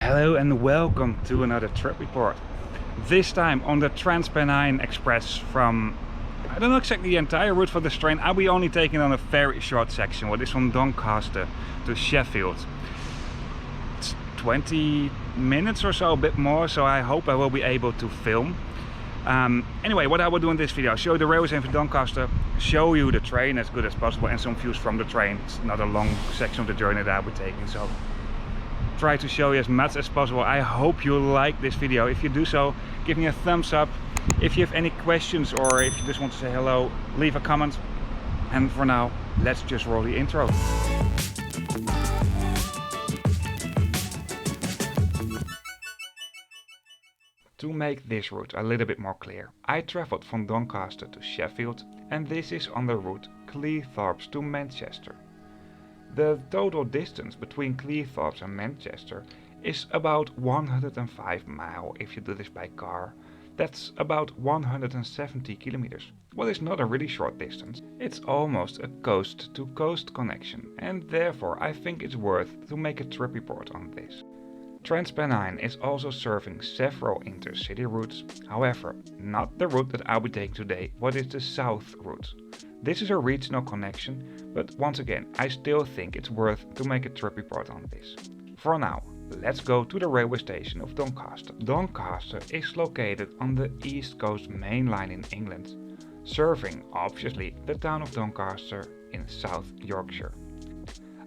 Hello and welcome to another trip report. This time on the Transpennine Express from, I don't know exactly the entire route for this train. I'll be only taking on a very short section, what is from Doncaster to Sheffield. It's 20 minutes or so, a bit more, so I hope I will be able to film. Anyway, what I will do in this video, I'll show you the railway station for Doncaster, show you the train as good as possible and some views from the train. It's not a long section of the journey that I'll be taking, so try to show you as much as possible. I hope you like this video. If you do so, give me a thumbs up. If you have any questions or if you just want to say hello, leave a comment. And for now, let's just roll the intro. To make this route a little bit more clear, I travelled from Doncaster to Sheffield, and this is on the route Cleethorpes to Manchester. The total distance between Cleethorpes and Manchester is about 105 miles if you do this by car. That's about 170 kilometers. Well, it's not a really short distance. It's almost a coast-to-coast connection, and therefore I think it's worth to make a trip report on this. Transpennine is also serving several intercity routes, however, not the route that I'll be taking today, what is the south route. This is a regional connection, but once again, I still think it's worth to make a trip report on this. For now, let's go to the railway station of Doncaster. Doncaster is located on the East Coast Main Line in England, serving obviously the town of Doncaster in South Yorkshire.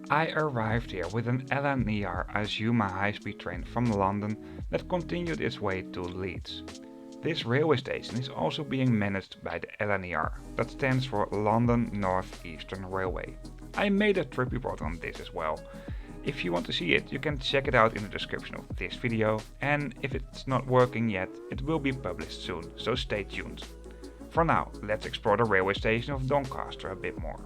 I arrived here with an LNER Azuma high-speed train from London that continued its way to Leeds. This railway station is also being managed by the LNER, that stands for London North Eastern Railway. I made a trip report on this as well. If you want to see it, you can check it out in the description of this video, and if it's not working yet, it will be published soon, so stay tuned. For now, let's explore the railway station of Doncaster a bit more.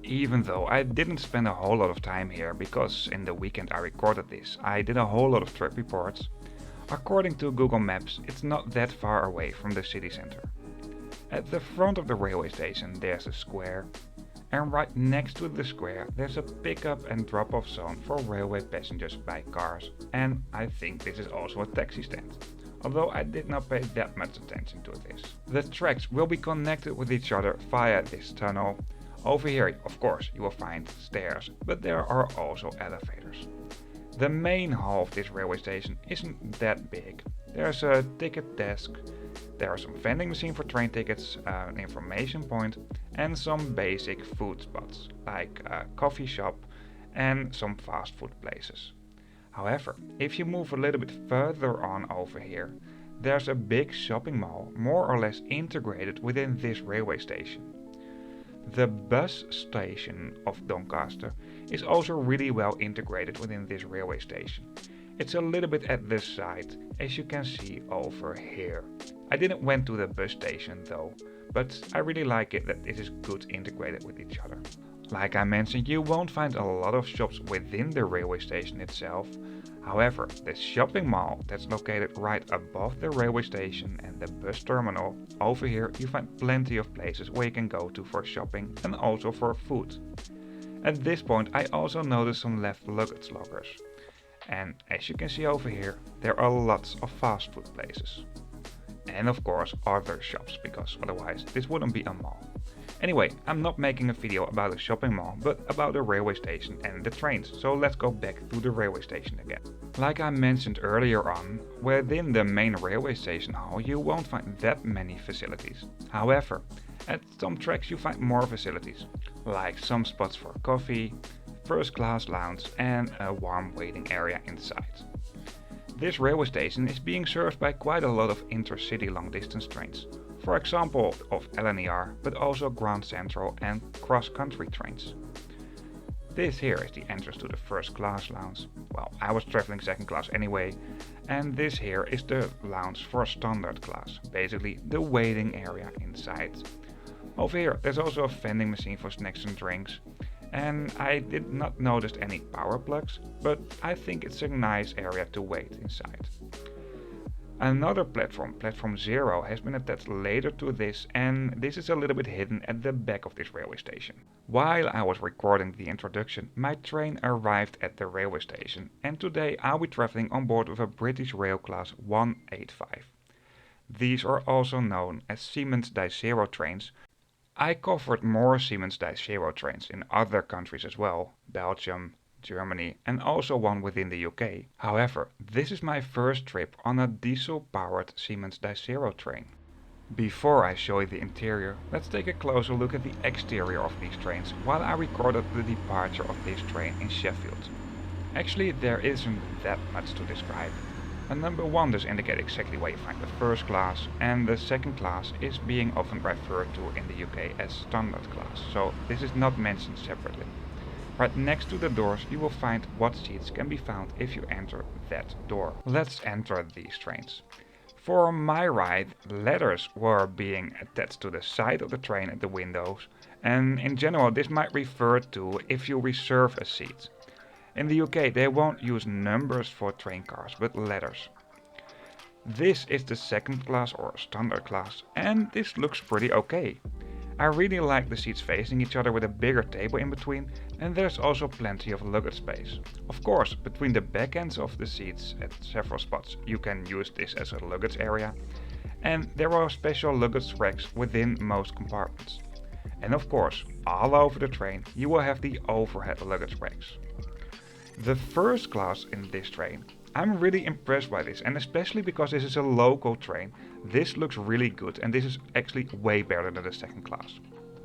Even though I didn't spend a whole lot of time here because in the weekend I recorded this, I did a whole lot of trip reports. According to Google Maps, it's not that far away from the city center. At the front of the railway station there's a square, and right next to the square there's a pickup and drop-off zone for railway passengers by cars, and I think this is also a taxi stand, although I did not pay that much attention to this. The tracks will be connected with each other via this tunnel. Over here, of course, you will find stairs, but there are also elevators. The main hall of this railway station isn't that big. There's a ticket desk, there are some vending machines for train tickets, an information point, and some basic food spots, like a coffee shop and some fast food places. However, if you move a little bit further on over here, there's a big shopping mall more or less integrated within this railway station. The bus station of Doncaster is also really well integrated within this railway station. It's a little bit at the side, as you can see over here. I didn't went to the bus station though, but I really like it that it is good integrated with each other. Like I mentioned, you won't find a lot of shops within the railway station itself. However, the shopping mall that's located right above the railway station and the bus terminal, over here you find plenty of places where you can go to for shopping and also for food. At this point I also noticed some left luggage lockers. And as you can see over here, there are lots of fast food places. And of course other shops, because otherwise this wouldn't be a mall. Anyway, I'm not making a video about the shopping mall, but about the railway station and the trains, so let's go back to the railway station again. Like I mentioned earlier on, within the main railway station hall you won't find that many facilities. However, at some tracks you find more facilities, like some spots for coffee, first class lounge and a warm waiting area inside. This railway station is being served by quite a lot of intercity long distance trains. For example of LNER, but also Grand Central and cross-country trains. This here is the entrance to the first class lounge. Well, I was traveling second class anyway, and this here is the lounge for standard class, basically the waiting area inside. Over here there's also a vending machine for snacks and drinks, and I did not notice any power plugs, but I think it's a nice area to wait inside. Another platform, platform 0, has been attached later to this, and this is a little bit hidden at the back of this railway station. While I was recording the introduction, my train arrived at the railway station, and today I'll be travelling on board with a British Rail Class 185. These are also known as Siemens Di-Zero trains. I covered more Siemens Di-Zero trains in other countries as well, Belgium, Germany, and also one within the UK. However, this is my first trip on a diesel-powered Siemens Di-Zero train. Before I show you the interior, let's take a closer look at the exterior of these trains while I recorded the departure of this train in Sheffield. Actually, there isn't that much to describe. A number 1 does indicate exactly where you find the first class, and the second class is being often referred to in the UK as standard class, so this is not mentioned separately. Right next to the doors you will find what seats can be found if you enter that door. Let's enter these trains. For my ride, ladders were being attached to the side of the train at the windows, and in general this might refer to if you reserve a seat. In the UK they won't use numbers for train cars but ladders. This is the second class or standard class, and this looks pretty okay. I really like the seats facing each other with a bigger table in between, and there's also plenty of luggage space. Of course, between the back ends of the seats at several spots you can use this as a luggage area, and there are special luggage racks within most compartments. And of course, all over the train you will have the overhead luggage racks. The first class in this train, I'm really impressed by this, and especially because this is a local train, this looks really good and this is actually way better than the second class.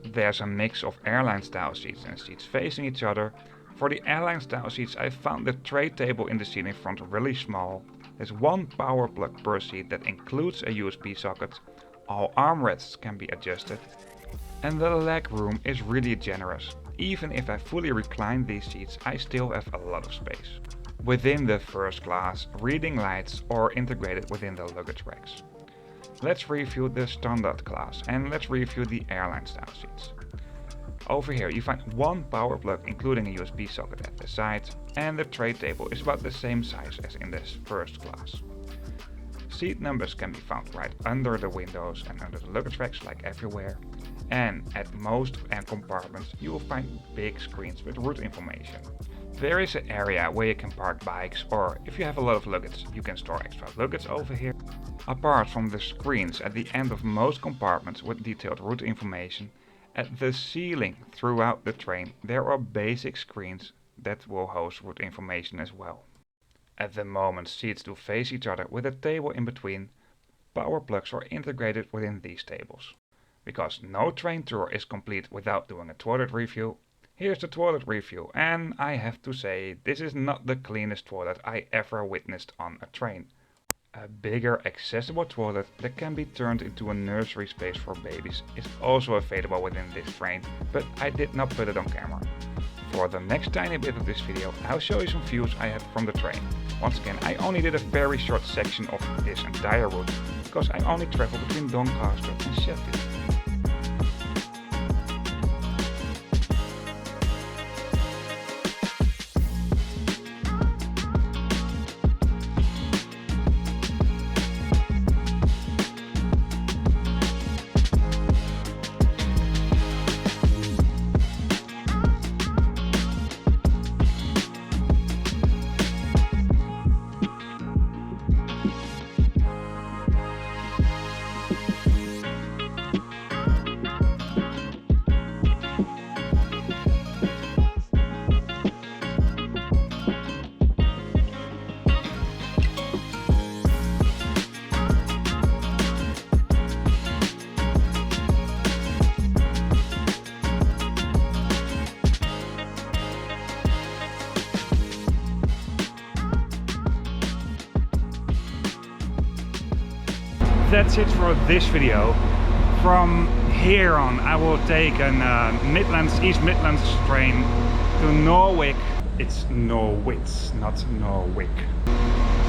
There's a mix of airline style seats and seats facing each other. For the airline style seats I found the tray table in the seat in front really small. There's one power plug per seat that includes a USB socket, all armrests can be adjusted, and the leg room is really generous. Even if I fully recline these seats I still have a lot of space. Within the first class, reading lights are integrated within the luggage racks. Let's review the standard class and let's review the airline style seats. Over here you find one power plug including a USB socket at the side, and the tray table is about the same size as in this first class. Seat numbers can be found right under the windows and under the luggage racks like everywhere, and at most compartments you will find big screens with route information. There is an area where you can park bikes, or if you have a lot of luggage you can store extra luggage over here. Apart from the screens at the end of most compartments with detailed route information, at the ceiling throughout the train there are basic screens that will host route information as well. At the moment seats do face each other with a table in between. Power plugs are integrated within these tables. Because no train tour is complete without doing a toilet review, here's the toilet review, and I have to say this is not the cleanest toilet I ever witnessed on a train. A bigger accessible toilet that can be turned into a nursery space for babies is also available within this train, but I did not put it on camera. For the next tiny bit of this video I'll show you some views I had from the train. Once again, I only did a very short section of this entire route because I only traveled between Doncaster and Sheffield. That's it for this video. From here on I will take an East Midlands train to Norwich. It's Norwich, not Norwich.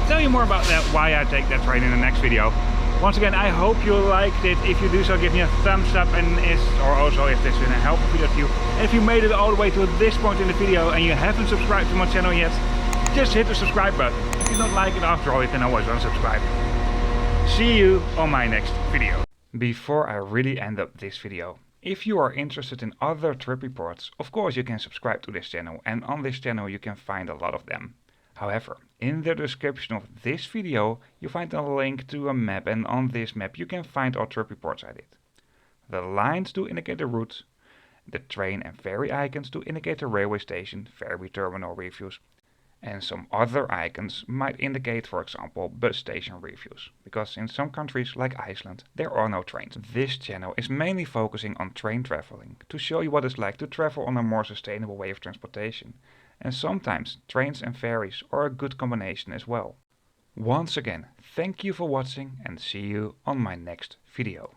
Tell you more about that, why I take that train in the next video. Once again, I hope you liked it. If you do so, give me a thumbs up, and or also if this has been a helpful video to you. And if you made it all the way to this point in the video and you haven't subscribed to my channel yet, just hit the subscribe button. If you don't like it after all, you can always unsubscribe. See you on my next video. Before I really end up this video, if you are interested in other trip reports, of course you can subscribe to this channel, and on this channel you can find a lot of them. However, in the description of this video you find a link to a map, and on this map you can find all trip reports I did. The lines to indicate the route, the train and ferry icons to indicate the railway station, ferry terminal reviews, and some other icons might indicate, for example, bus station reviews, because in some countries like Iceland there are no trains. This channel is mainly focusing on train traveling, to show you what it's like to travel on a more sustainable way of transportation, and sometimes trains and ferries are a good combination as well. Once again, thank you for watching and see you on my next video.